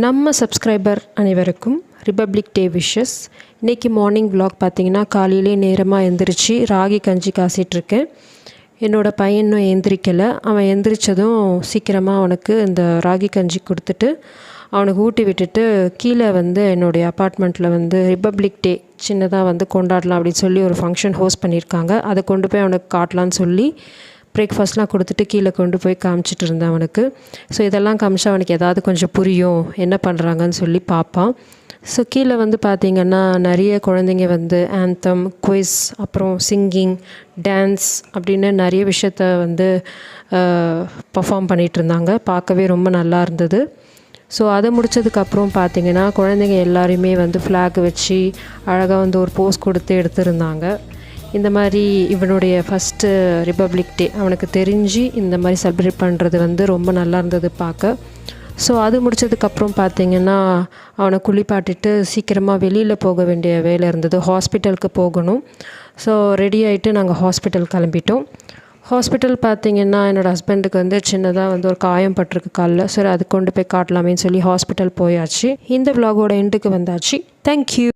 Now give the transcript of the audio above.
நம்ம சப்ஸ்கிரைபர் அனைவருக்கும் republic day wishes. இன்றைக்கி மார்னிங் விலாக் பார்த்திங்கன்னா காலையிலே நேரமாக எழுந்திரிச்சு ராகி கஞ்சி காசிகிட்ருக்கேன். என்னோடய பையன் இன்னும் எழுந்திரிக்கலை. அவன் எழுந்திரிச்சதும் சீக்கிரமாக அவனுக்கு இந்த ராகி கஞ்சி கொடுத்துட்டு அவனுக்கு ஊட்டி விட்டுட்டு கீழே என்னுடைய அப்பார்ட்மெண்ட்டில் ரிபப்ளிக் டே சின்னதாக கொண்டாடலாம் அப்படின்னு சொல்லி ஒரு ஃபங்க்ஷன் ஹோஸ்ட் பண்ணியிருக்காங்க. அதை கொண்டு போய் அவனுக்கு காட்டலான்னு சொல்லி பிரேக்ஃபாஸ்ட்லாம் கொடுத்துட்டு கீழே கொண்டு போய் காமிச்சிட்டு இருந்தேன் அவனுக்கு. ஸோ இதெல்லாம் காமிச்சா அவனுக்கு ஏதாவது கொஞ்சம் புரியும், என்ன பண்ணுறாங்கன்னு சொல்லி பார்ப்பான். ஸோ கீழே பார்த்திங்கன்னா நிறைய குழந்தைங்க ஆந்தம், குவிஸ், அப்புறம் சிங்கிங், டான்ஸ் அப்படின்னு நிறைய விஷயத்த பர்ஃபார்ம் பண்ணிகிட்டு இருந்தாங்க. பார்க்கவே ரொம்ப நல்லா இருந்தது. ஸோ அதை முடித்ததுக்கப்புறம் பார்த்திங்கன்னா குழந்தைங்க எல்லாரையுமே ஃப்ளாக் வச்சு அழகாக ஒரு போஸ் கொடுத்து எடுத்திருந்தாங்க. இந்த மாதிரி இவனுடைய ஃபஸ்ட்டு ரிபப்ளிக் டே அவனுக்கு தெரிஞ்சு இந்த மாதிரி செலிப்ரேட் பண்ணுறது ரொம்ப நல்லா இருந்தது பார்க்க. ஸோ அது முடித்ததுக்கப்புறம் பார்த்திங்கன்னா அவனை குளிப்பாட்டிட்டு சீக்கிரமாக வெளியில் போக வேண்டிய வேலை இருந்தது. ஹாஸ்பிட்டலுக்கு போகணும். ஸோ ரெடி ஆகிட்டு நாங்கள் ஹாஸ்பிட்டல் கிளம்பிட்டோம். ஹாஸ்பிட்டல் பார்த்திங்கன்னா என்னோடய ஹஸ்பண்டுக்கு சின்னதாக ஒரு காயம் பட்டிருக்கு காலில். சரி அது கொண்டு போய் காட்டலாமேன்னு சொல்லி ஹாஸ்பிட்டல் போயாச்சு. இந்த விலாகோட எண்டுக்கு வந்தாச்சு. தேங்க்யூ.